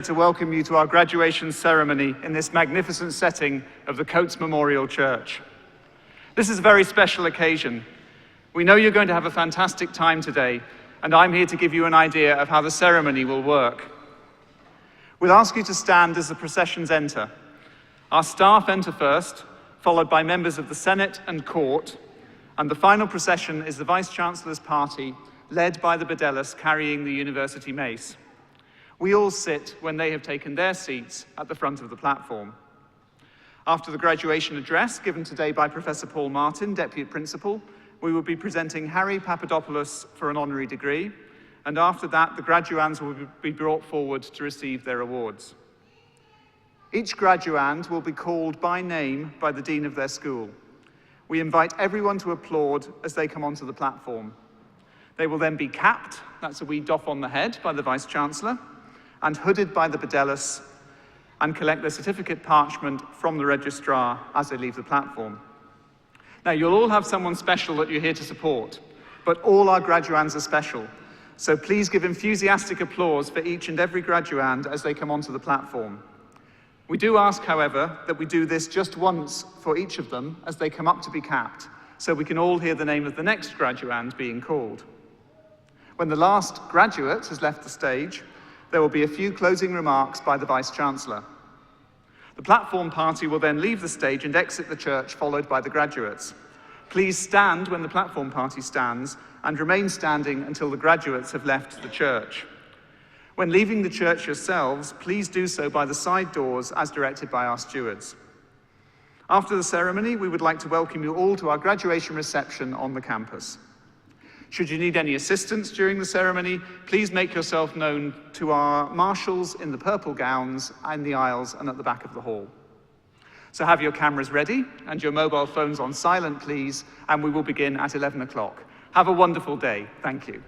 To welcome you to our graduation ceremony in this magnificent setting of the Coates Memorial Church. This is a very special occasion. We know you're going to have a fantastic time today, and I'm here to give you an idea of how the ceremony will work. We'll ask you to stand as the processions enter. Our staff enter first, followed by members of the Senate and Court, and the final procession is the Vice-Chancellor's party, led by the Bedellis carrying the university mace. We all sit when they have taken their seats at the front of the platform. After the graduation address given today by Professor Paul Martin, Deputy Principal, we will be presenting Harry Papadopoulos for an honorary degree, and after that, the graduands will be brought forward to receive their awards. Each graduand will be called by name by the Dean of their school. We invite everyone to applaud as they come onto the platform. They will then be capped, that's a wee doff on the head, by the Vice-Chancellor, and hooded by the Bedellis, and collect their certificate parchment from the registrar as they leave the platform. Now, you'll all have someone special that you're here to support, but all our graduands are special, so please give enthusiastic applause for each and every graduand as they come onto the platform. We do ask, however, that we do this just once for each of them as they come up to be capped, so we can all hear the name of the next graduand being called. When the last graduate has left the stage, there will be a few closing remarks by the Vice-Chancellor. The platform party will then leave the stage and exit the church, followed by the graduates. Please stand when the platform party stands, and remain standing until the graduates have left the church. When leaving the church yourselves, please do so by the side doors as directed by our stewards. After the ceremony, we would like to welcome you all to our graduation reception on the campus. Should you need any assistance during the ceremony, please make yourself known to our marshals in the purple gowns in the aisles and at the back of the hall. So have your cameras ready and your mobile phones on silent, please, and we will begin at 11 o'clock. Have a wonderful day. Thank you.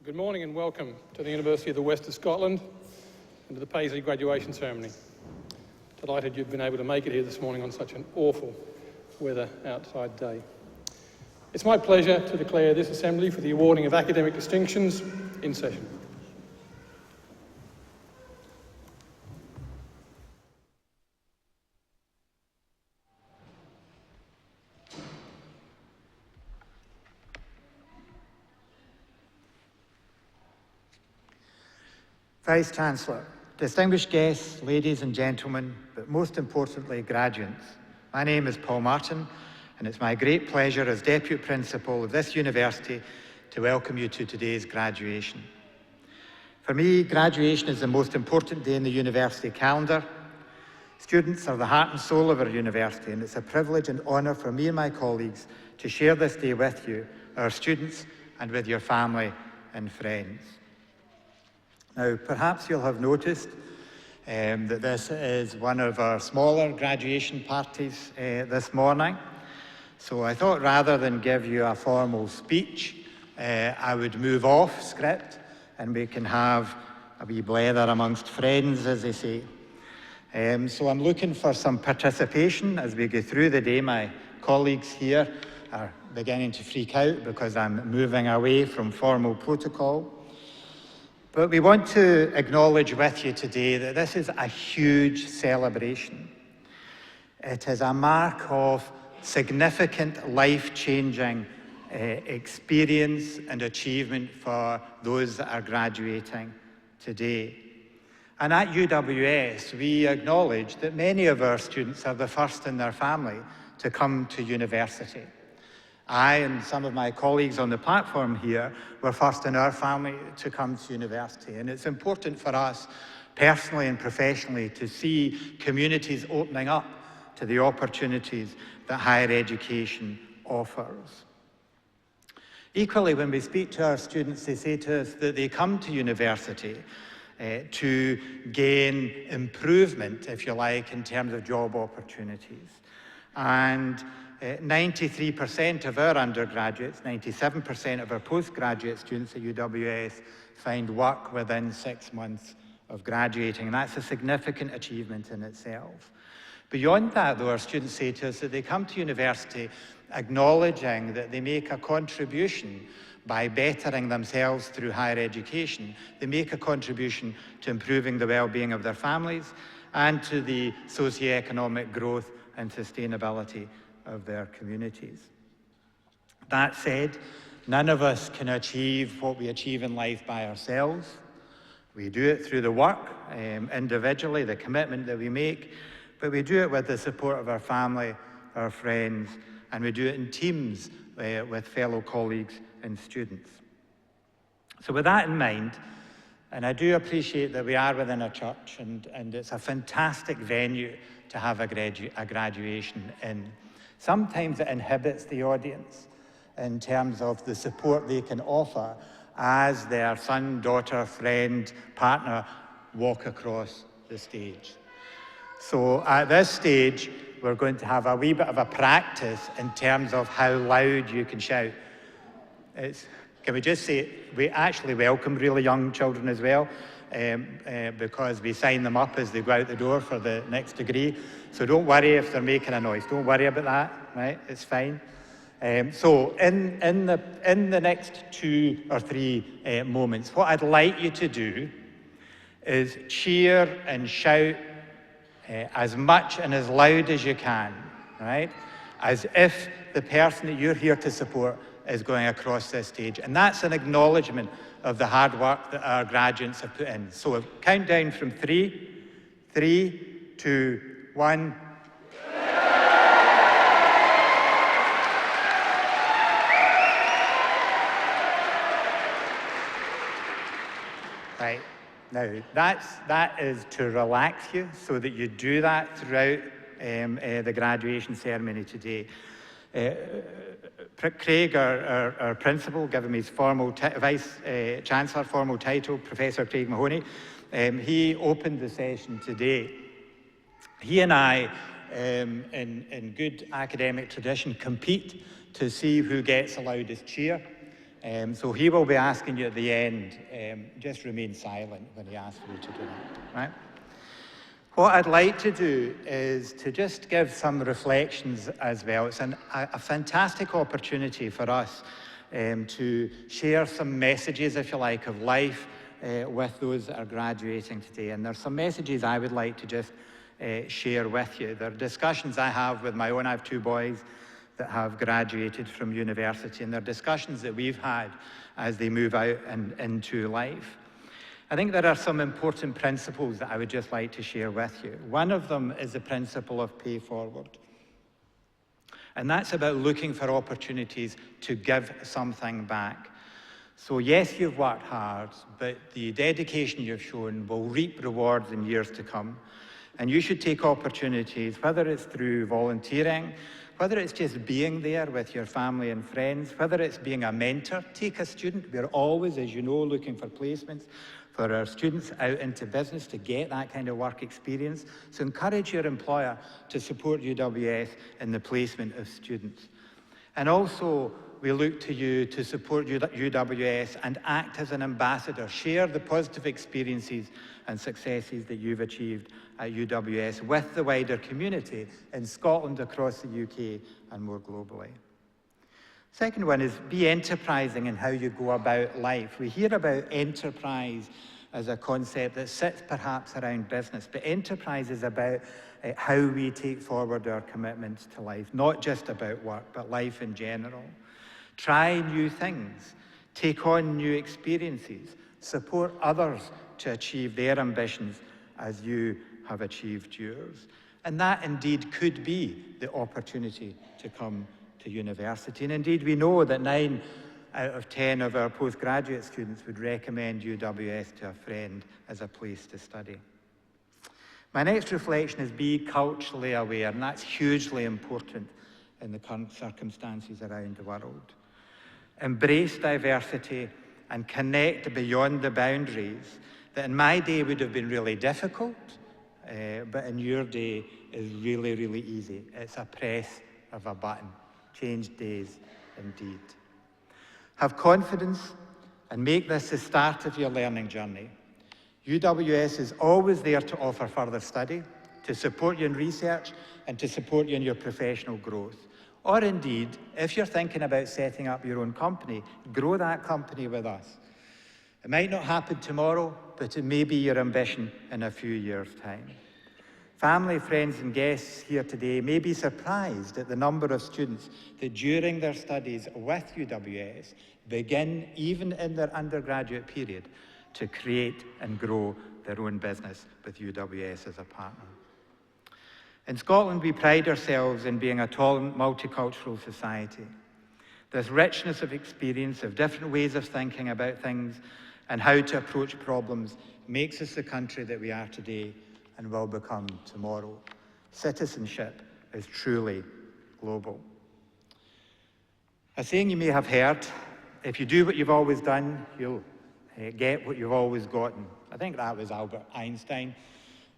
Good morning and welcome to the University of the West of Scotland and to the Paisley graduation ceremony. Delighted you've been able to make it here this morning on such an awful weather outside day. It's my pleasure to declare this assembly for the awarding of academic distinctions in session. Vice-Chancellor, distinguished guests, ladies and gentlemen, but most importantly, graduates. My name is Paul Martin, and it's my great pleasure as Deputy Principal of this university to welcome you to today's graduation. For me, graduation is the most important day in the university calendar. Students are the heart and soul of our university, and it's a privilege and honour for me and my colleagues to share this day with you, our students, and with your family and friends. Now, perhaps you'll have noticed that this is one of our smaller graduation parties this morning. So I thought rather than give you a formal speech, I would move off script and we can have a wee blether amongst friends, as they say. So I'm looking for some participation as we go through the day. My colleagues here are beginning to freak out because I'm moving away from formal protocol. But we want to acknowledge with you today that this is a huge celebration. It is a mark of significant life-changing experience and achievement for those that are graduating today. And at UWS, we acknowledge that many of our students are the first in their family to come to university. I and some of my colleagues on the platform here were first in our family to come to university. And it's important for us, personally and professionally, to see communities opening up to the opportunities that higher education offers. Equally, when we speak to our students, they say to us that they come to university to gain improvement, if you like, in terms of job opportunities. And 93% of our undergraduates, 97% of our postgraduate students at UWS find work within 6 months of graduating, and that's a significant achievement in itself. Beyond that, though, our students say to us that they come to university acknowledging that they make a contribution by bettering themselves through higher education. They make a contribution to improving the well-being of their families and to the socioeconomic growth and sustainability of their communities. That said, none of us can achieve what we achieve in life by ourselves. We do it through the work, individually, the commitment that we make, but we do it with the support of our family, our friends, and we do it in teams with fellow colleagues and students. So with that in mind, and I do appreciate that we are within a church and it's a fantastic venue to have a graduation in. Sometimes it inhibits the audience in terms of the support they can offer as their son, daughter, friend, partner walk across the stage. So at this stage, we're going to have a wee bit of a practice in terms of how loud you can shout. Can we just say, we actually welcome really young children as well, because we sign them up as they go out the door for the next degree. So don't worry if they're making a noise. Don't worry about that, right? It's fine. So in the next 2 or 3 moments, what I'd like you to do is cheer and shout as much and as loud as you can, right? As if the person that you're here to support is going across this stage. And that's an acknowledgement of the hard work that our graduates have put in. So count down from 3, 2, 1. Right. Now, that is to relax you so that you do that throughout the graduation ceremony today. Craig, our principal, given his formal Vice-Chancellor formal title, Professor Craig Mahoney, he opened the session today. He and I, in good academic tradition, compete to see who gets the loudest cheer. So he will be asking you at the end, just remain silent when he asks you to do that, right? What I'd like to do is to just give some reflections as well. It's a fantastic opportunity for us to share some messages, if you like, of life with those that are graduating today. And there's some messages I would like to just share with you. There are discussions I have with my own. I have 2 boys that have graduated from university, and there are discussions that we've had as they move out and into life. I think there are some important principles that I would just like to share with you. One of them is the principle of pay forward. And that's about looking for opportunities to give something back. So yes, you've worked hard, but the dedication you've shown will reap rewards in years to come. And you should take opportunities, whether it's through volunteering, whether it's just being there with your family and friends, whether it's being a mentor. Take a student. We're always, as you know, looking for placements for our students out into business to get that kind of work experience. So encourage your employer to support UWS in the placement of students. And also, we look to you to support UWS and act as an ambassador. Share the positive experiences and successes that you've achieved at UWS with the wider community in Scotland, across the UK, and more globally. Second one is be enterprising in how you go about life. We hear about enterprise as a concept that sits perhaps around business, but enterprise is about how we take forward our commitments to life, not just about work, but life in general. Try new things, take on new experiences, support others to achieve their ambitions as you have achieved yours. And that indeed could be the opportunity to come to university. And indeed, we know that 9 out of 10 of our postgraduate students would recommend UWS to a friend as a place to study. My next reflection is be culturally aware, and that's hugely important in the current circumstances around the world. Embrace diversity and connect beyond the boundaries that in my day would have been really difficult, but in your day is really, really easy. It's a press of a button. Change days indeed. Have confidence and make this the start of your learning journey. UWS is always there to offer further study, to support you in research, and to support you in your professional growth. Or indeed, if you're thinking about setting up your own company, grow that company with us. It might not happen tomorrow, but it may be your ambition in a few years' time. Family, friends, and guests here today may be surprised at the number of students that during their studies with UWS begin, even in their undergraduate period, to create and grow their own business with UWS as a partner. In Scotland, we pride ourselves in being a tolerant, multicultural society. This richness of experience, of different ways of thinking about things and how to approach problems makes us the country that we are today and will become tomorrow. Citizenship is truly global. A saying you may have heard, if you do what you've always done, you'll get what you've always gotten. I think that was Albert Einstein,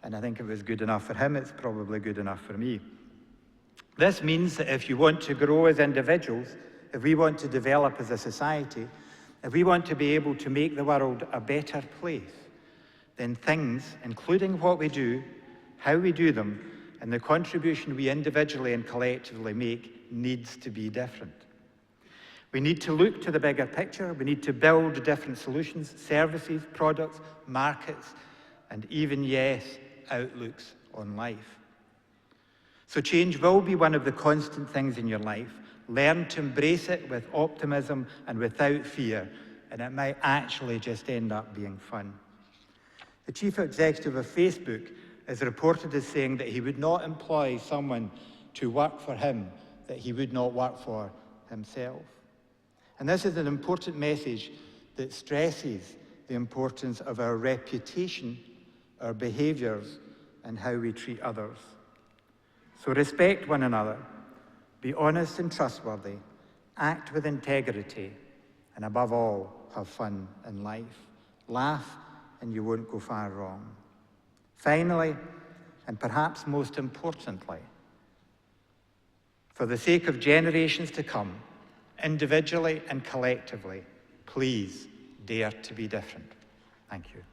and I think if it was good enough for him, it's probably good enough for me. This means that if you want to grow as individuals, if we want to develop as a society, if we want to be able to make the world a better place, then things, including what we do, how we do them, and the contribution we individually and collectively make needs to be different. We need to look to the bigger picture. We need to build different solutions, services, products, markets, and even, yes, outlooks on life. So change will be one of the constant things in your life. Learn to embrace it with optimism and without fear, and it might actually just end up being fun. The chief executive of Facebook is reported as saying that he would not employ someone to work for him that he would not work for himself. And this is an important message that stresses the importance of our reputation, our behaviours, and how we treat others. So respect one another, be honest and trustworthy, act with integrity, and above all, have fun in life. Laugh, and you won't go far wrong. Finally, and perhaps most importantly, for the sake of generations to come, individually and collectively, Please dare to be different. Thank you.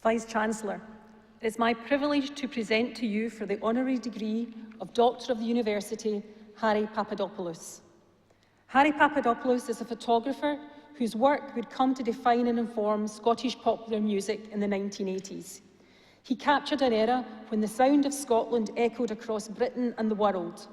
Vice-Chancellor, it is my privilege to present to you for the honorary degree of Doctor of the University, Harry Papadopoulos. Harry Papadopoulos is a photographer whose work would come to define and inform Scottish popular music in the 1980s. He captured an era when the sound of Scotland echoed across Britain and the world.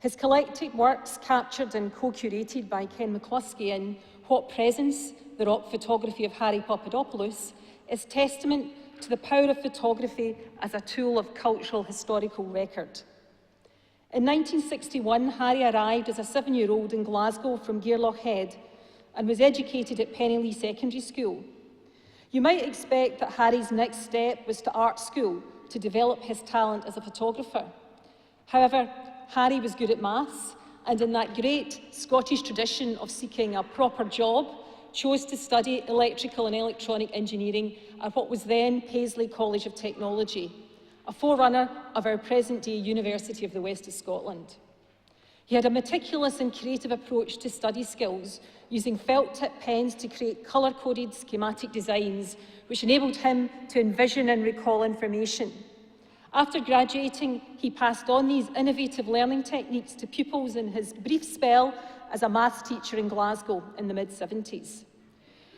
His collected works, captured and co-curated by Ken McCluskey in What Presence? The Rock Photography of Harry Papadopoulos, is testament to the power of photography as a tool of cultural historical record. In 1961, Harry arrived as a 7-year-old in Glasgow from Gairloch Head and was educated at Pennylee Secondary School. You might expect that Harry's next step was to art school to develop his talent as a photographer. However, Harry was good at maths, and in that great Scottish tradition of seeking a proper job, chose to study electrical and electronic engineering at what was then Paisley College of Technology, a forerunner of our present-day University of the West of Scotland. He had a meticulous and creative approach to study skills, using felt-tip pens to create colour-coded schematic designs, which enabled him to envision and recall information. After graduating, he passed on these innovative learning techniques to pupils in his brief spell as a maths teacher in Glasgow in the mid-70s.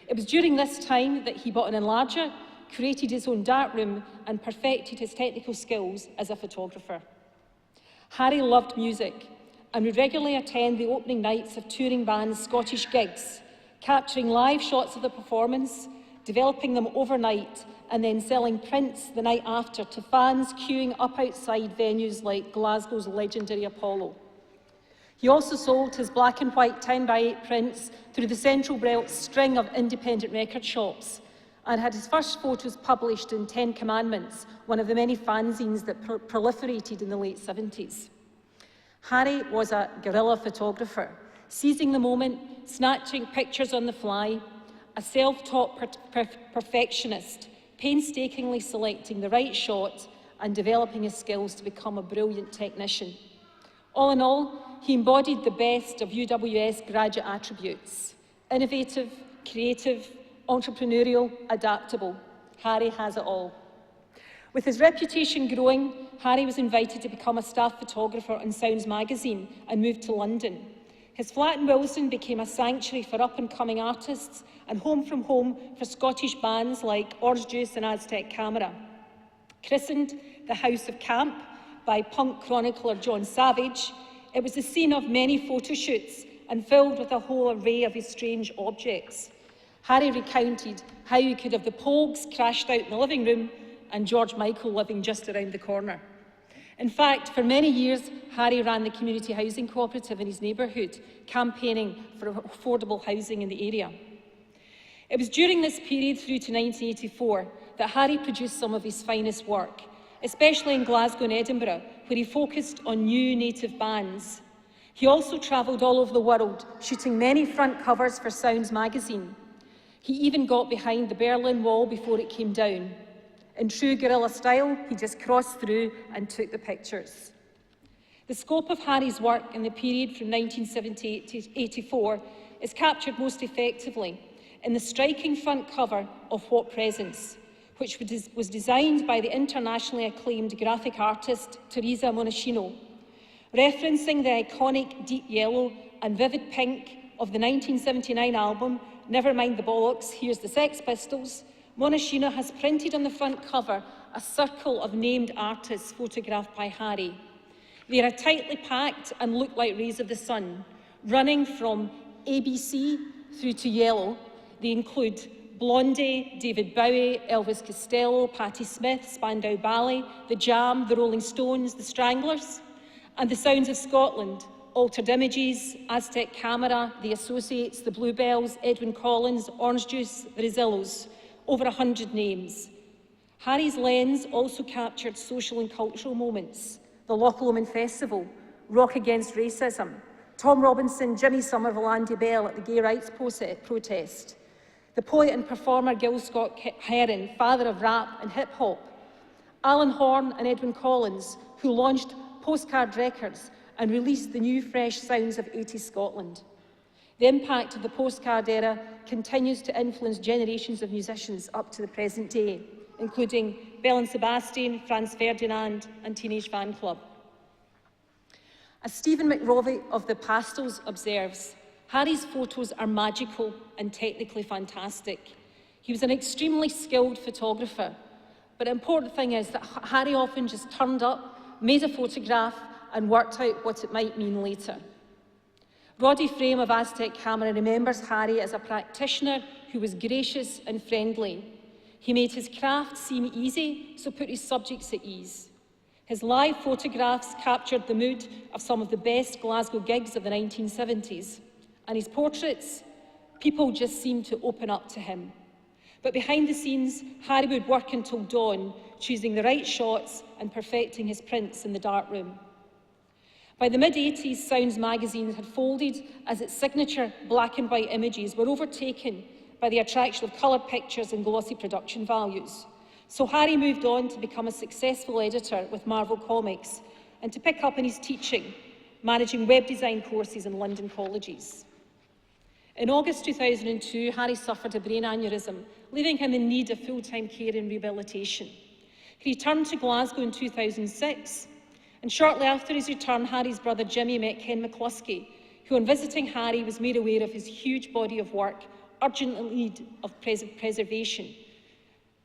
It was during this time that he bought an enlarger, created his own darkroom, and perfected his technical skills as a photographer. Harry loved music and would regularly attend the opening nights of touring bands' Scottish gigs, capturing live shots of the performance, developing them overnight, and then selling prints the night after to fans queuing up outside venues like Glasgow's legendary Apollo. He also sold his black and white 10x8 prints through the Central Belt's string of independent record shops, and had his first photos published in 10 Commandments, one of the many fanzines that proliferated in the late 70s. Harry was a guerrilla photographer, seizing the moment, snatching pictures on the fly, a self-taught perfectionist, painstakingly selecting the right shot and developing his skills to become a brilliant technician. All in all, he embodied the best of UWS graduate attributes: innovative, creative, entrepreneurial, adaptable. Harry has it all. With his reputation growing, Harry was invited to become a staff photographer on Sounds magazine and moved to London. His flat in Wilson became a sanctuary for up-and-coming artists and home from home for Scottish bands like Orange Juice and Aztec Camera. Christened the House of Camp by punk chronicler John Savage, it was the scene of many photo shoots and filled with a whole array of strange objects. Harry recounted how you could have the Pogues crashed out in the living room and George Michael living just around the corner. In fact, for many years, Harry ran the community housing cooperative in his neighbourhood, campaigning for affordable housing in the area. It was during this period through to 1984 that Harry produced some of his finest work, especially in Glasgow and Edinburgh, where he focused on new native bands. He also travelled all over the world, shooting many front covers for Sounds magazine. He even got behind the Berlin Wall before it came down. In true guerrilla style, he just crossed through and took the pictures. The scope of Harry's work in the period from 1978 to 1984 is captured most effectively in the striking front cover of What Presence, which was designed by the internationally acclaimed graphic artist Teresa Monaschino. Referencing the iconic deep yellow and vivid pink of the 1979 album Never Mind the Bollocks, Here's the Sex Pistols, Monaschino has printed on the front cover a circle of named artists photographed by Harry. They are tightly packed and look like rays of the sun, running from ABC through to yellow. They include Blondie, David Bowie, Elvis Costello, Patti Smith, Spandau Ballet, The Jam, The Rolling Stones, The Stranglers, and the Sounds of Scotland, Altered Images, Aztec Camera, The Associates, The Bluebells, Edwyn Collins, Orange Juice, The Rosillos, over 100 names. Harry's lens also captured social and cultural moments, the Loch Lomond Festival, Rock Against Racism, Tom Robinson, Jimmy Somerville, Andy Bell at the gay rights protest, the poet and performer Gil Scott-Heron, father of rap and hip-hop, Alan Horn and Edwyn Collins, who launched Postcard Records and released the new fresh sounds of 80s Scotland. The impact of the postcard era continues to influence generations of musicians up to the present day, including Belle and Sebastian, Franz Ferdinand and Teenage Fan Club. As Stephen McRovey of The Pastels observes, Harry's photos are magical and technically fantastic. He was an extremely skilled photographer, but the important thing is that Harry often just turned up, made a photograph and worked out what it might mean later. Roddy Frame of Aztec Camera remembers Harry as a practitioner who was gracious and friendly. He made his craft seem easy, so put his subjects at ease. His live photographs captured the mood of some of the best Glasgow gigs of the 1970s. And his portraits, people just seemed to open up to him. But behind the scenes, Harry would work until dawn, choosing the right shots and perfecting his prints in the darkroom. By the mid-80s, Sounds magazine had folded as its signature black and white images were overtaken by the attraction of coloured pictures and glossy production values. So Harry moved on to become a successful editor with Marvel Comics and to pick up in his teaching, managing web design courses in London colleges. In August 2002, Harry suffered a brain aneurysm, leaving him in need of full-time care and rehabilitation. He returned to Glasgow in 2006, and shortly after his return, Harry's brother Jimmy met Ken McCluskey, who on visiting Harry was made aware of his huge body of work, urgent in need of preservation.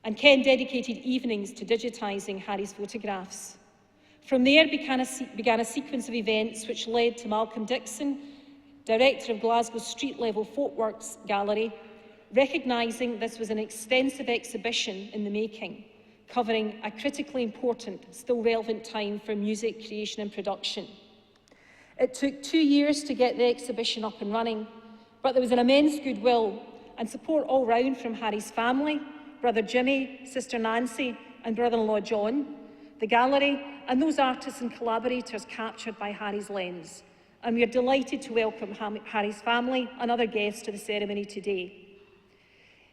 And Ken dedicated evenings to digitising Harry's photographs. From there began a sequence of events which led to Malcolm Dixon, director of Glasgow's street-level Folkworks Gallery, recognising this was an extensive exhibition in the making, covering a critically important, still relevant time for music creation and production. It took 2 years to get the exhibition up and running, but there was an immense goodwill and support all round from Harry's family, brother Jimmy, sister Nancy, and brother-in-law John, the gallery, and those artists and collaborators captured by Harry's lens. And we are delighted to welcome Harry's family and other guests to the ceremony today.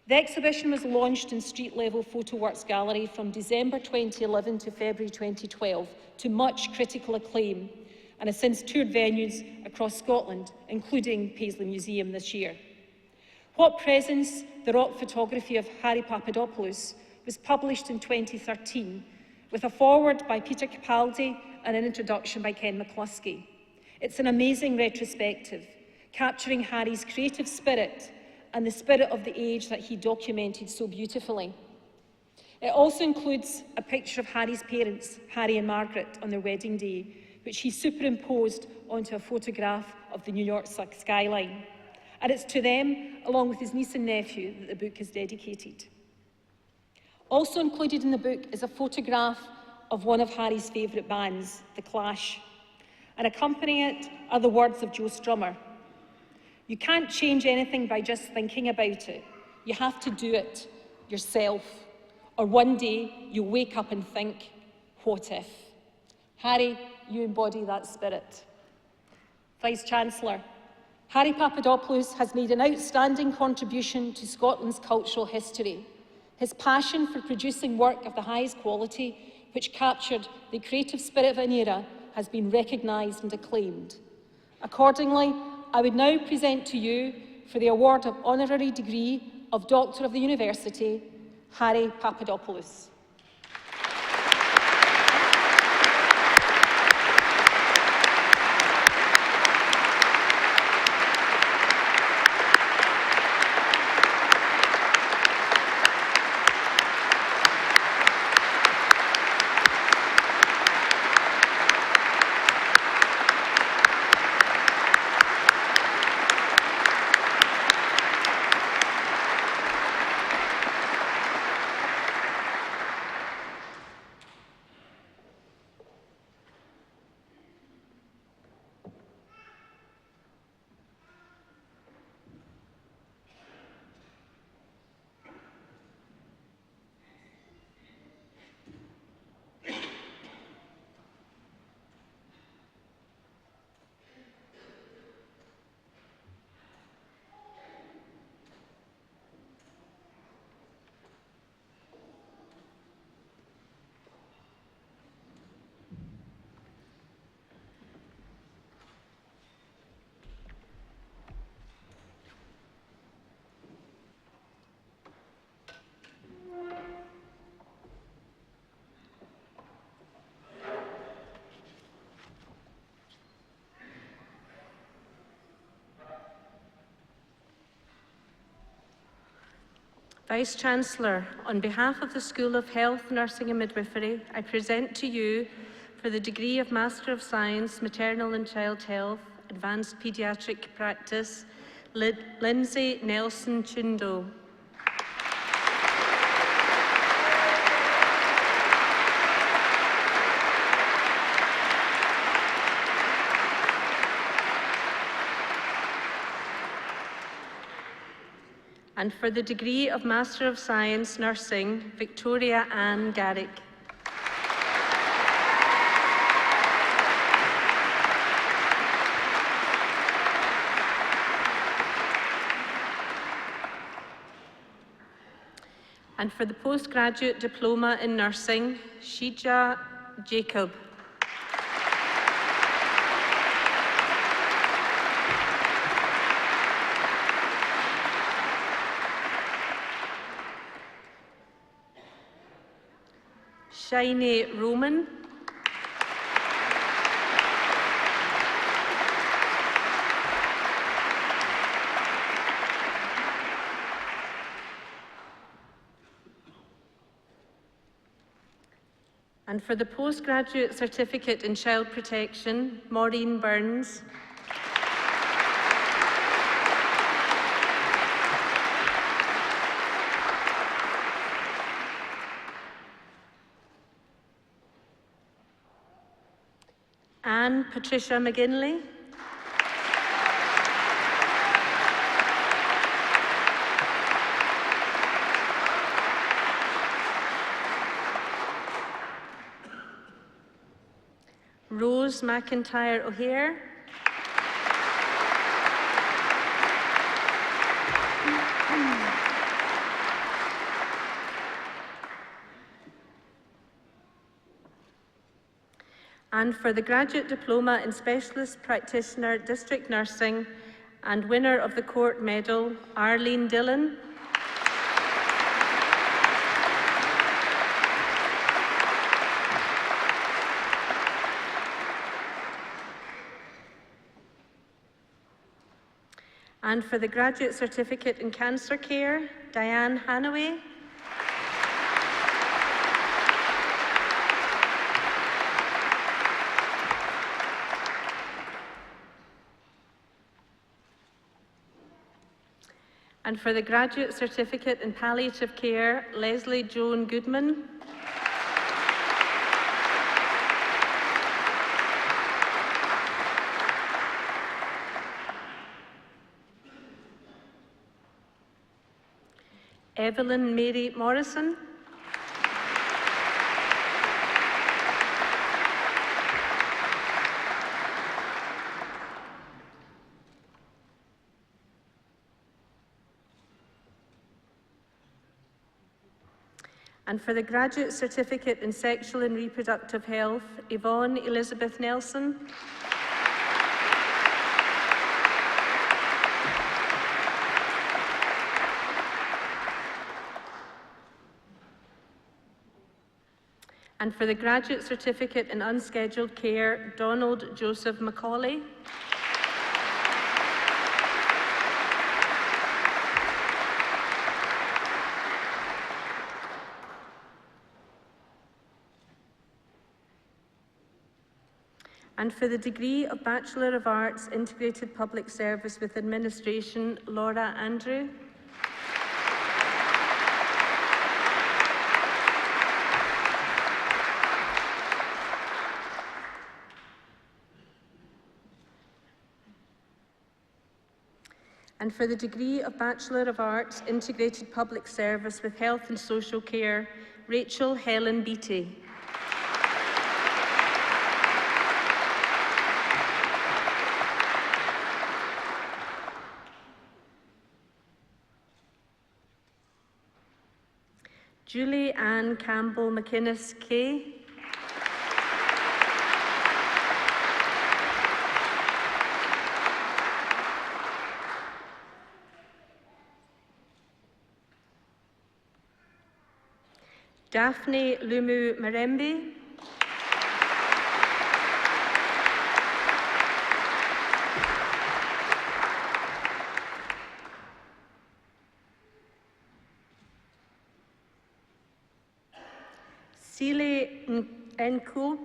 The exhibition was launched in Street Level Photoworks Gallery from December 2011 to February 2012 to much critical acclaim, and has since toured venues across Scotland, including Paisley Museum this year. What Presence, the rock photography of Harry Papadopoulos, was published in 2013 with a foreword by Peter Capaldi and an introduction by Ken McCluskey. It's an amazing retrospective, capturing Harry's creative spirit and the spirit of the age that he documented so beautifully. It also includes a picture of Harry's parents, Harry and Margaret, on their wedding day, which he superimposed onto a photograph of the New York skyline. And it's to them, along with his niece and nephew, that the book is dedicated. Also included in the book is a photograph of one of Harry's favourite bands, The Clash. And accompanying it are the words of Joe Strummer. "You can't change anything by just thinking about it. You have to do it yourself, or one day you'll wake up and think, what if? Harry, you embody that spirit. Vice-Chancellor, Harry Papadopoulos has made an outstanding contribution to Scotland's cultural history. His passion for producing work of the highest quality, which captured the creative spirit of an era, has been recognised and acclaimed. Accordingly, I would now present to you, for the award of Honorary Degree of Doctor of the University, Harry Papadopoulos. Vice-Chancellor, on behalf of the School of Health, Nursing and Midwifery, I present to you, for the degree of Master of Science, Maternal and Child Health, Advanced Paediatric Practice, Lindsay Nelson Chindo. And for the degree of Master of Science, Nursing, Victoria Ann Garrick. And for the Postgraduate Diploma in Nursing, Shija Jacob. Shiny Roman. And for the Postgraduate Certificate in Child Protection, Maureen Burns. Anne Patricia McGinley. Rose McIntyre O'Hare. And for the Graduate Diploma in Specialist Practitioner District Nursing and winner of the Court Medal, Arlene Dillon. And for the Graduate Certificate in Cancer Care, Diane Hanaway. And for the Graduate Certificate in Palliative Care, Leslie Joan Goodman. Evelyn Mary Morrison. And for the Graduate Certificate in Sexual and Reproductive Health, Yvonne Elizabeth Nelson. And for the Graduate Certificate in Unscheduled Care, Donald Joseph Macaulay. And for the degree of Bachelor of Arts, Integrated Public Service with Administration, Laura Andrew. And for the degree of Bachelor of Arts, Integrated Public Service with Health and Social Care, Rachel Helen Beattie. Julie Ann Campbell McInnes Kay. Daphne Lumu Marembe. Sile Nkub.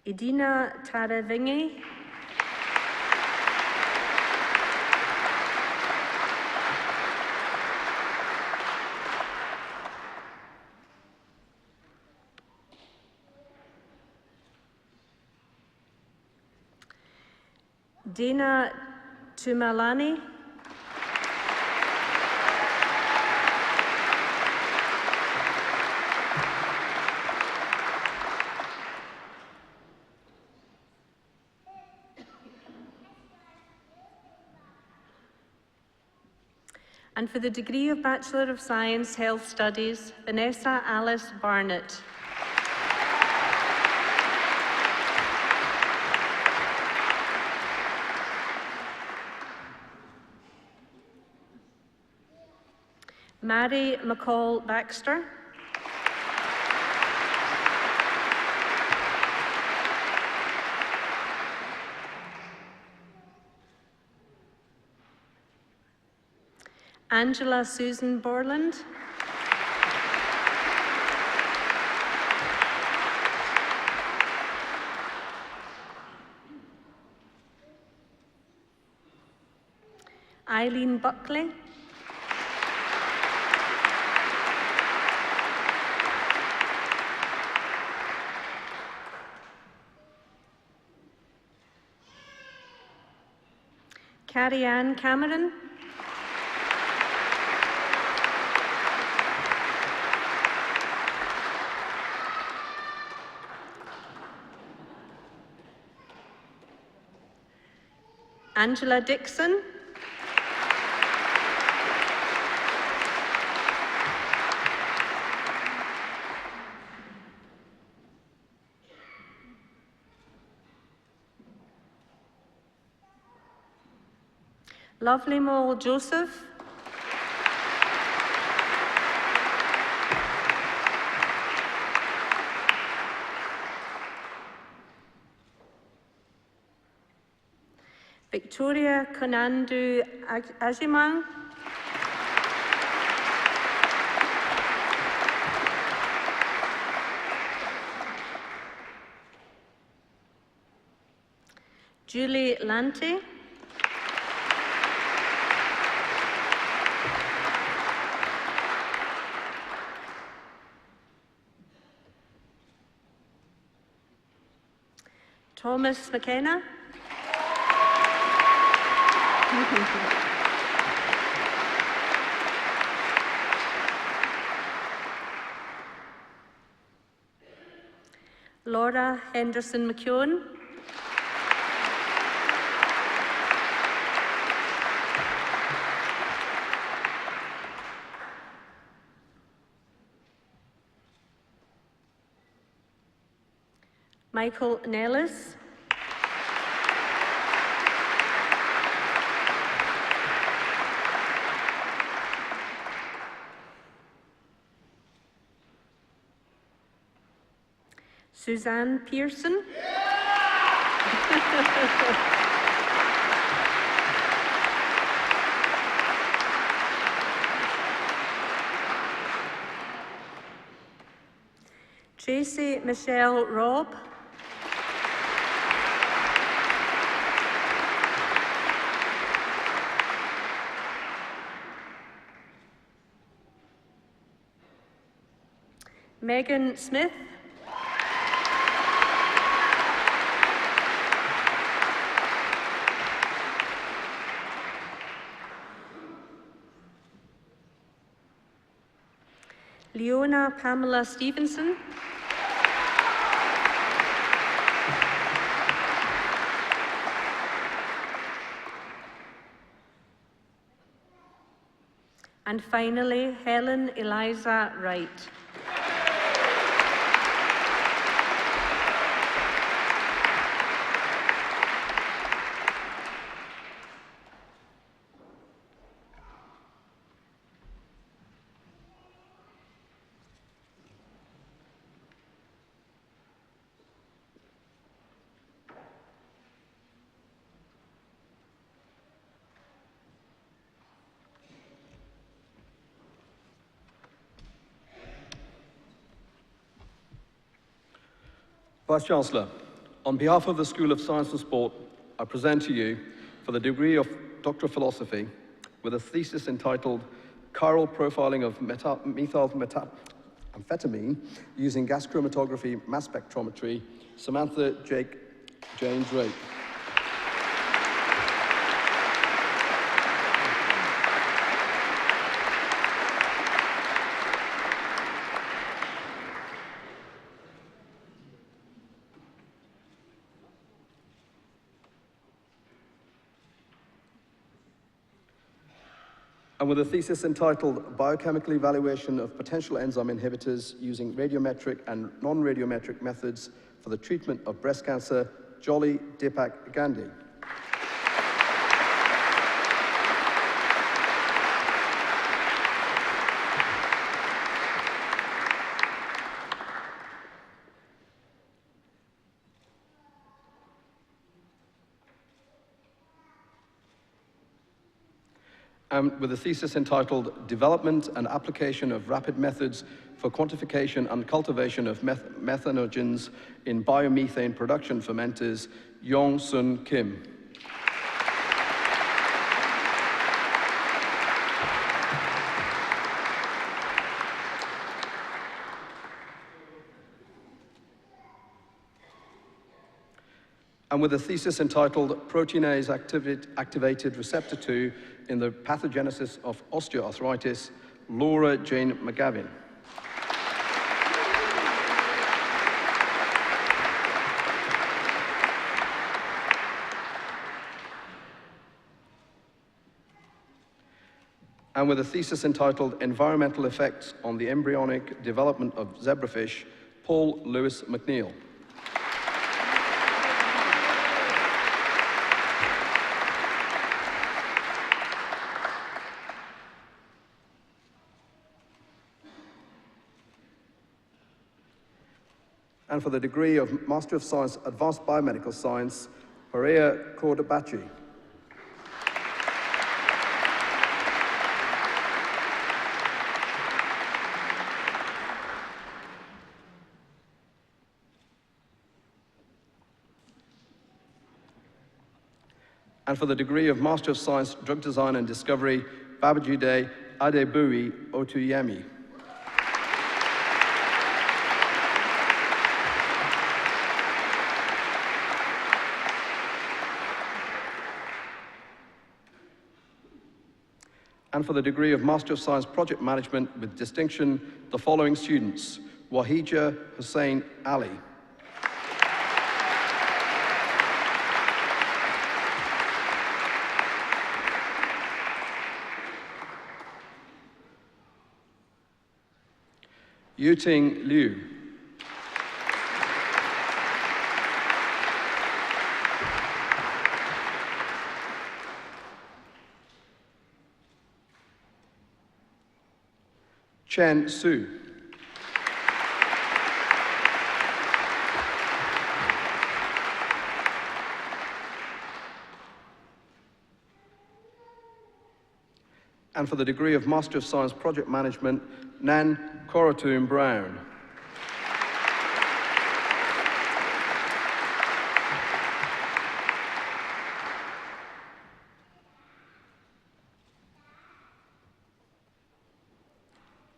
Edina Taravingi. Dana Tumalani. And for the degree of Bachelor of Science, Health Studies, Vanessa Alice Barnett. Mary McCall Baxter. Angela Susan Borland. Eileen Buckley. Carrie Ann Cameron. Angela Dixon. Lovely Mole Joseph. Victoria Konandu Ajiman. Julie Lante. Thomas McKenna. Laura Henderson McKeown. Michael Nellis. Suzanne Pearson. Tracy Michelle Robb. Megan Smith. Leona Pamela Stevenson. And finally, Helen Eliza Wright. Vice-Chancellor, on behalf of the School of Science and Sport, I present to you for the degree of Doctor of Philosophy with a thesis entitled Chiral Profiling of Methamphetamine using Gas Chromatography Mass Spectrometry, Samantha Jane Drake. And with a thesis entitled Biochemical Evaluation of Potential Enzyme Inhibitors Using Radiometric and Non-Radiometric Methods for the Treatment of Breast Cancer, Jolly Deepak Gandhi. With a thesis entitled Development and Application of Rapid Methods for Quantification and Cultivation of Methanogens in Biomethane Production Fermenters, Yong Sun Kim. And with a thesis entitled Proteinase Activated Receptor 2 in the Pathogenesis of Osteoarthritis, Laura Jane McGavin. And with a thesis entitled Environmental Effects on the Embryonic Development of Zebrafish, Paul Lewis McNeil. And for the degree of Master of Science, Advanced Biomedical Science, Horea Cordobachi. And for the degree of Master of Science, Drug Design and Discovery, Babajide Adebui Otuyemi. And for the degree of Master of Science Project Management with distinction, the following students: Wahija Hussein Ali, Yuting Liu, Chen Su, and for the degree of Master of Science Project Management, Nan Korotoon Brown,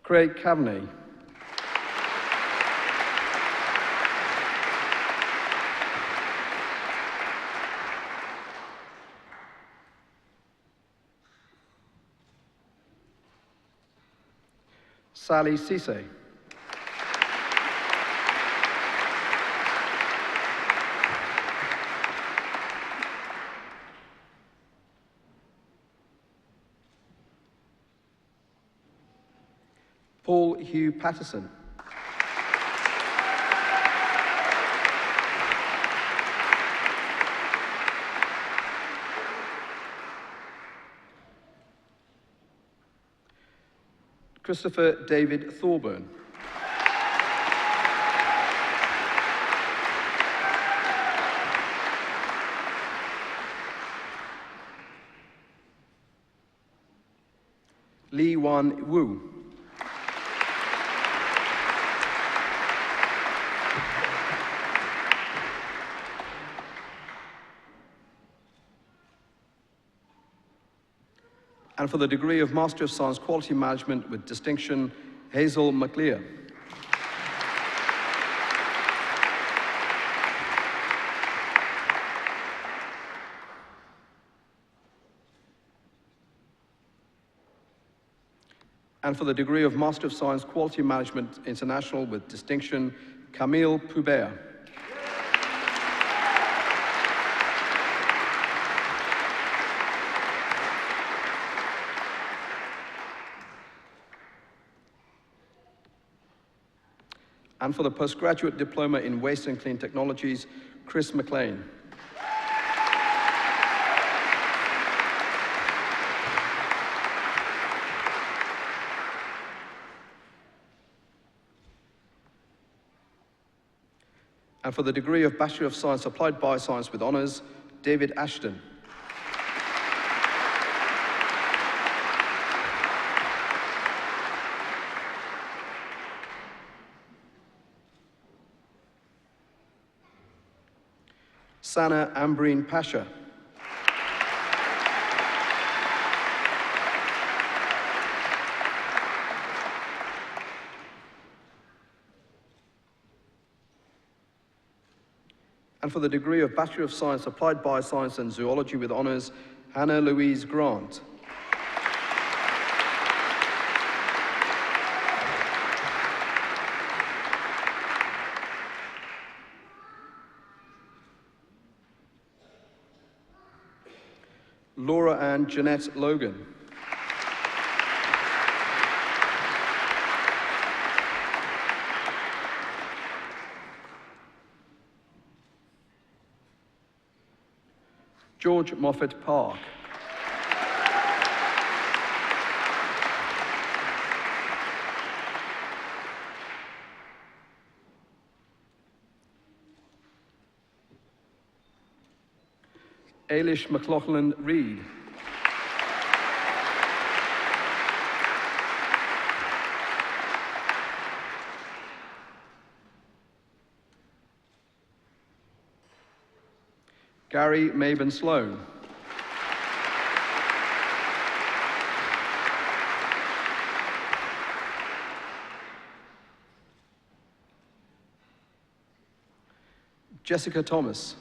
Craig Cavaney, Sally Cisse, Paul Hugh Patterson, Christopher David Thorburn, Li Wan Wu, and for the degree of Master of Science Quality Management with distinction, Hazel McLear, and for the degree of Master of Science Quality Management International with distinction, Camille Poubert, and for the Postgraduate Diploma in Waste and Clean Technologies, Chris McLean. And for the degree of Bachelor of Science Applied Bioscience with Honours, David Ashton. Sana Ambreen Pasha. And for the degree of Bachelor of Science Applied Bioscience and Zoology with Honours, Hannah Louise Grant. Laura Ann Jeanette Logan. George Moffat Park. Ailish McLaughlin Reid. Gary Maben Sloan. Jessica Thomas.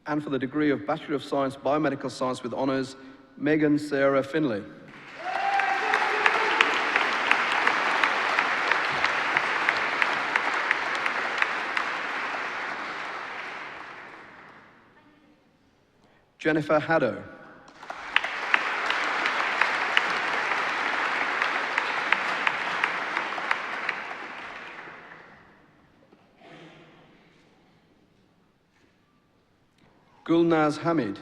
And for the degree of Bachelor of Science, Biomedical Science with honours, Megan Sarah Finlay. Jennifer Haddo. Gulnaz Hamid.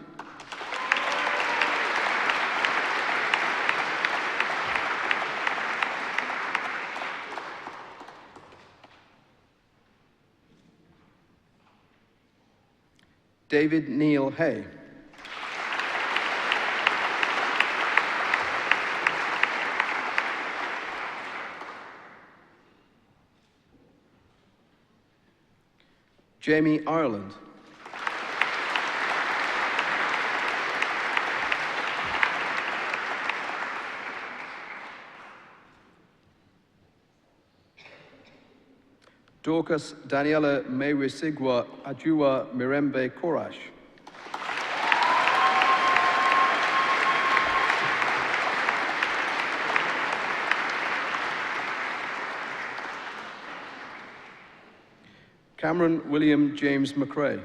David Neil Hay. Jamie Ireland. Dorcas Daniela Mewisigwa Ajua Mirembe Korash. Cameron William James McRae.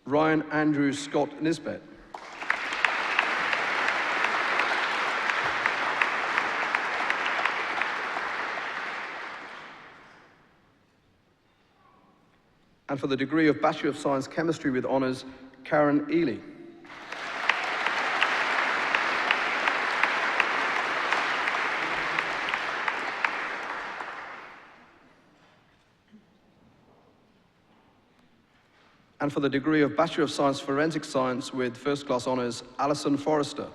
Ryan Andrew Scott Nisbet. And for the degree of Bachelor of Science Chemistry with honours, Karen Ely. And for the degree of Bachelor of Science Forensic Science with first class honours, Alison Forrester.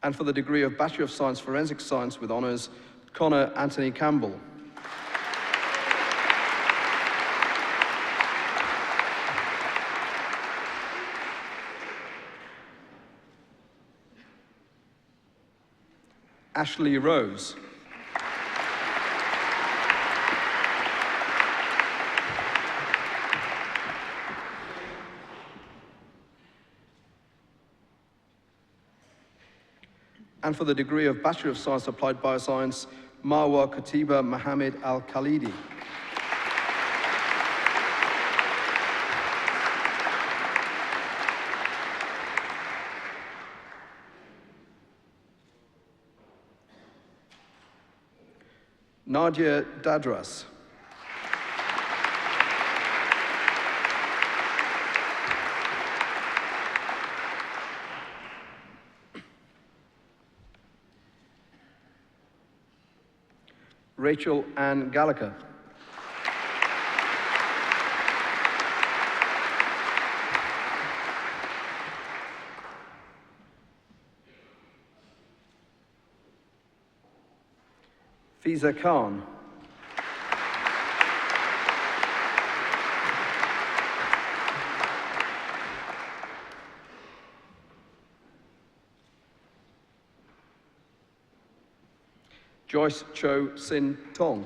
And for the degree of Bachelor of Science Forensic Science with honours, Connor Anthony Campbell. Ashley Rose. And for the degree of Bachelor of Science Applied Bioscience, Marwa Katiba Mohammed Al-Khalidi. Nadia Dadras. Rachel Ann Gallagher. Fiza Khan. Joyce Cho Sin Tong.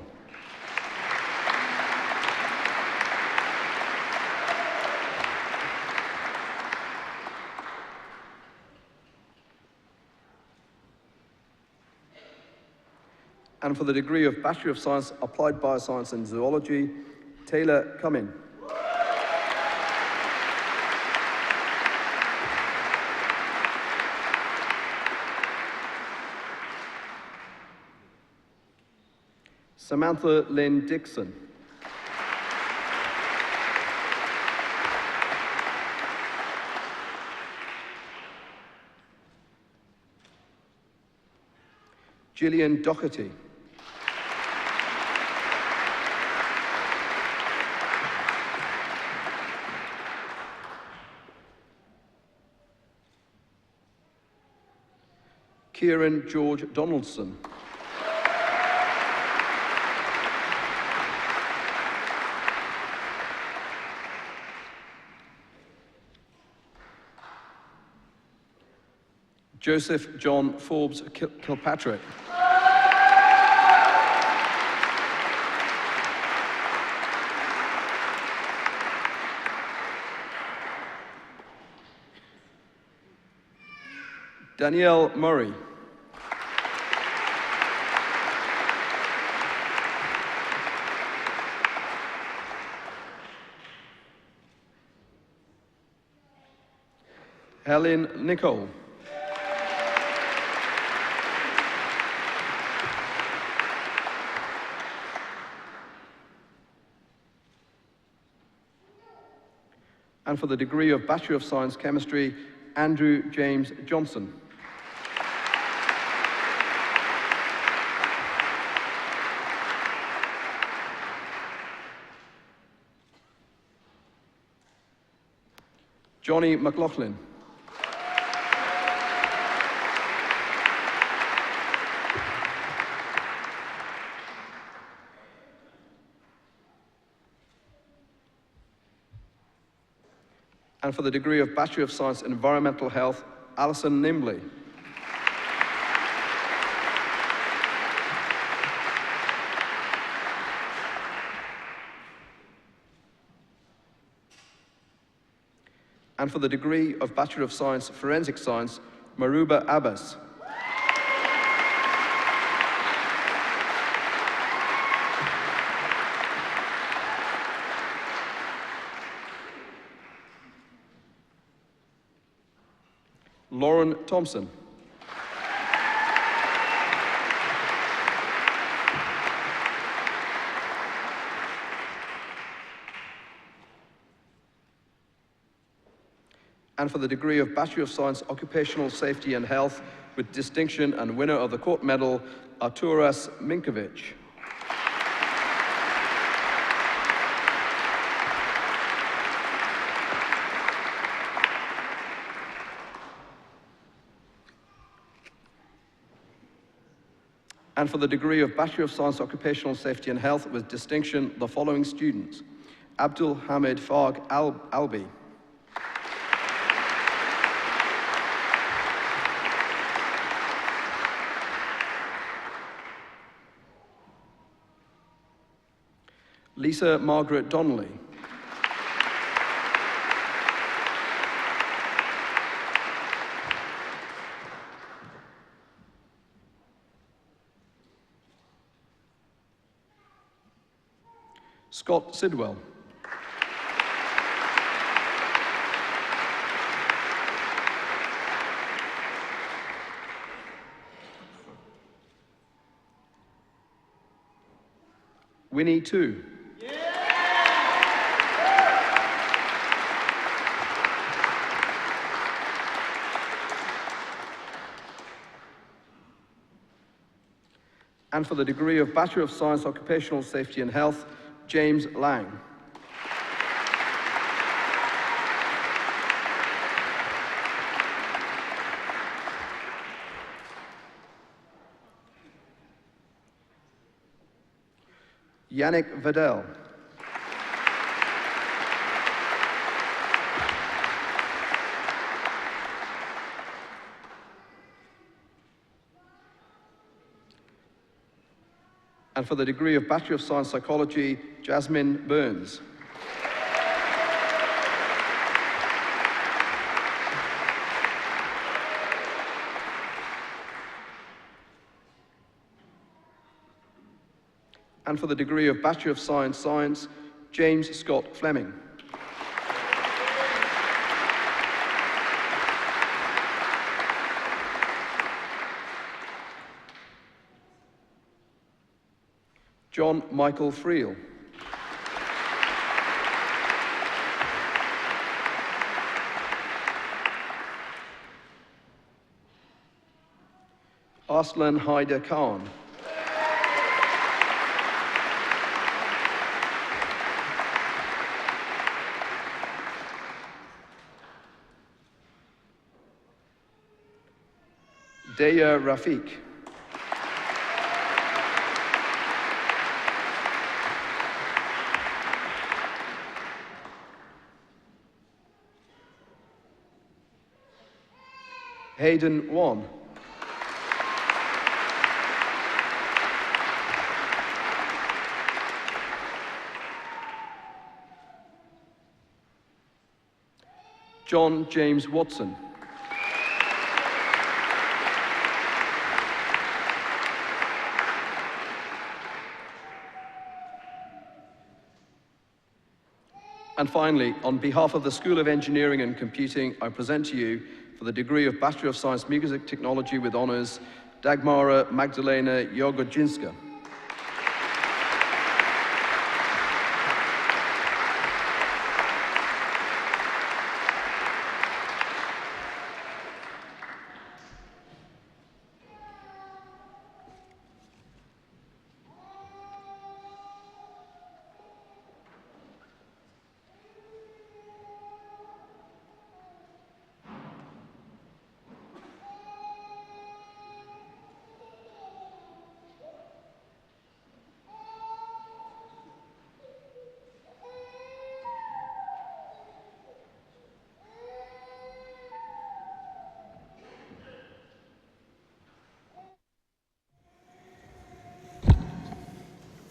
And for the degree of Bachelor of Science Applied Bioscience and Zoology, Taylor Cumming. Samantha Lynn Dixon. Gillian Doherty. Kieran George Donaldson. Joseph John Forbes Kilpatrick. Danielle Murray. Helen Nicole. And for the degree of Bachelor of Science Chemistry, Andrew James Johnson. Johnny McLaughlin. And for the degree of Bachelor of Science in Environmental Health, Alison Nimbley. And for the degree of Bachelor of Science Forensic Science, Maruba Abbas. Lauren Thompson. And for the degree of Bachelor of Science Occupational Safety and Health with distinction and winner of the Court Medal, Arturas Minkovic. And for the degree of Bachelor of Science Occupational Safety and Health with distinction, the following students: Abdul Hamid Farg Albi. Lisa Margaret Donnelly. Scott Sidwell. Winnie Tu. And for the degree of Bachelor of Science Occupational Safety and Health, James Lang. Yannick Vidal. And for the degree of Bachelor of Science Psychology, Jasmine Burns. And for the degree of Bachelor of Science Science, James Scott Fleming. John Michael Friel. Arslan Haider Khan. Deya Rafiq. Hayden Wan. John James Watson. And finally, on behalf of the School of Engineering and Computing, I present to you, for the degree of Bachelor of Science Music Technology with Honours, Dagmara Magdalena Jogodzinska.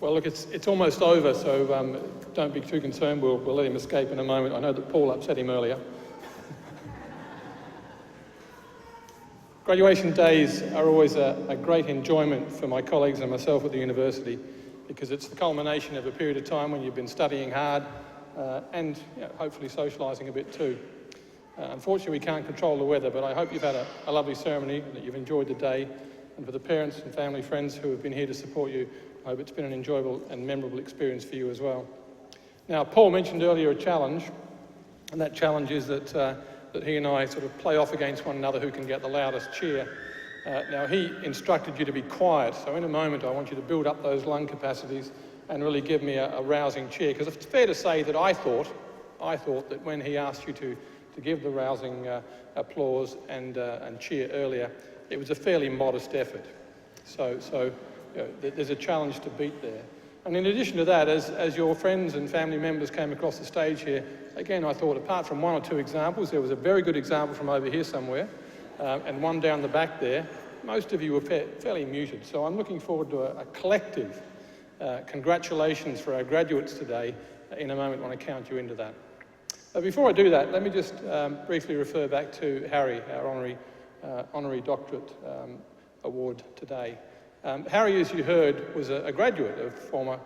Well, look, it's almost over, so don't be too concerned. We'll let him escape in a moment. I know that Paul upset him earlier. Graduation days are always a great enjoyment for my colleagues and myself at the university, because it's the culmination of a period of time when you've been studying hard and hopefully socialising a bit too. Unfortunately, we can't control the weather, but I hope you've had a lovely ceremony, that you've enjoyed the day. And for the parents and family friends who have been here to support you, I hope it's been an enjoyable and memorable experience for you as well. Now, Paul mentioned earlier a challenge, and that challenge is that he and I sort of play off against one another who can get the loudest cheer. Now, he instructed you to be quiet, so in a moment I want you to build up those lung capacities and really give me a rousing cheer, because it's fair to say that I thought that when he asked you to give the rousing applause and cheer earlier, it was a fairly modest effort. So there's a challenge to beat there. And in addition to that, as your friends and family members came across the stage here, again, I thought, apart from one or two examples, there was a very good example from over here somewhere, and one down the back there. Most of you were fairly muted, so I'm looking forward to a collective congratulations for our graduates today in a moment when I count you into that. But before I do that, let me just briefly refer back to Harry, our honorary doctorate award today. Harry, as you heard, was a graduate of former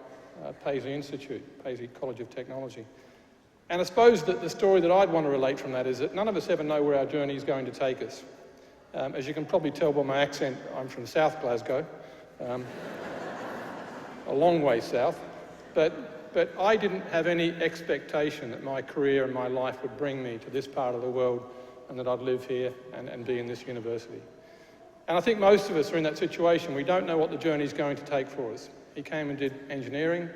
Paisley Institute, Paisley College of Technology. And I suppose that the story that I'd want to relate from that is that none of us ever know where our journey is going to take us. As you can probably tell by my accent, I'm from South Glasgow, a long way south, but I didn't have any expectation that my career and my life would bring me to this part of the world and that I'd live here and be in this university. And I think most of us are in that situation. We don't know what the journey is going to take for us. He came and did engineering,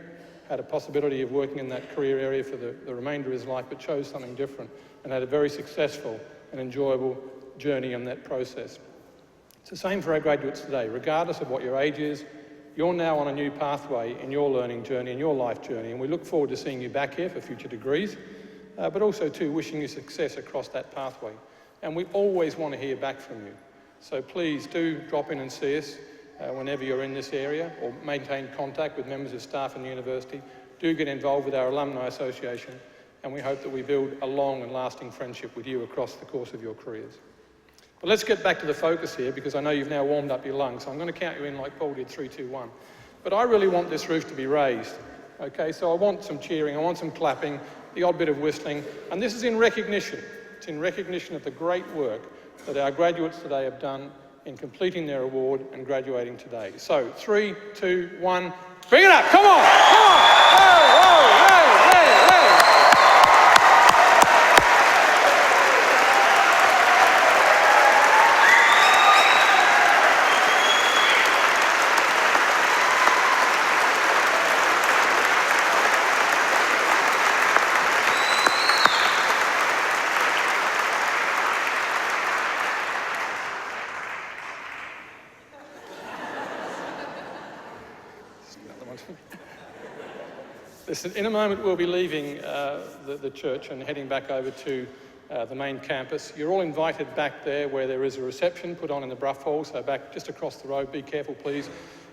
had a possibility of working in that career area for the remainder of his life, but chose something different and had a very successful and enjoyable journey in that process. It's the same for our graduates today. Regardless of what your age is, you're now on a new pathway in your learning journey, in your life journey, and we look forward to seeing you back here for future degrees, but also too wishing you success across that pathway. And we always want to hear back from you. So please do drop in and see us whenever you're in this area, or maintain contact with members of staff in the university. Do get involved with our alumni association, and we hope that we build a long and lasting friendship with you across the course of your careers. But let's get back to the focus here, because I know you've now warmed up your lungs, so I'm going to count you in like Paul did, 3, 2, 1. But I really want this roof to be raised. Okay, so I want some cheering, I want some clapping, the odd bit of whistling, and this is in recognition. It's in recognition of the great work that our graduates today have done in completing their award and graduating today. So 3, 2, 1, bring it up, come on, come on! Whoa, whoa, hey, hey, hey! Listen, in a moment we'll be leaving the church and heading back over to the main campus. You're all invited back there where there is a reception put on in the Brough Hall, so back just across the road. Be careful, please.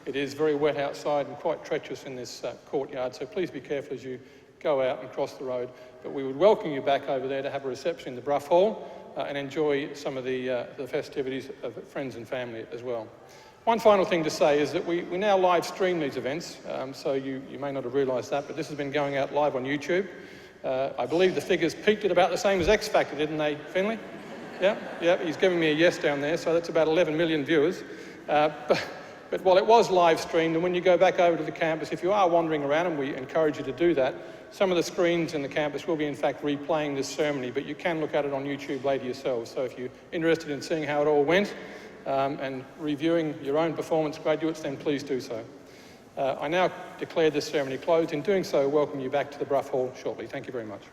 It is very wet outside and quite treacherous in this courtyard, so please be careful as you go out and cross the road. But we would welcome you back over there to have a reception in the Brough Hall and enjoy some of the festivities of friends and family as well. One final thing to say is that we now live stream these events, so you may not have realised that, but this has been going out live on YouTube. I believe the figures peaked at about the same as X Factor, didn't they, Finley? Yeah, he's giving me a yes down there, so that's about 11 million viewers. But while it was live streamed, and when you go back over to the campus, if you are wandering around, and we encourage you to do that, some of the screens in the campus will be in fact replaying this ceremony, but you can look at it on YouTube later yourselves. So if you're interested in seeing how it all went and reviewing your own performance, graduates, then please do so. I now declare this ceremony closed. In doing so, welcome you back to the Brough Hall shortly. Thank you very much.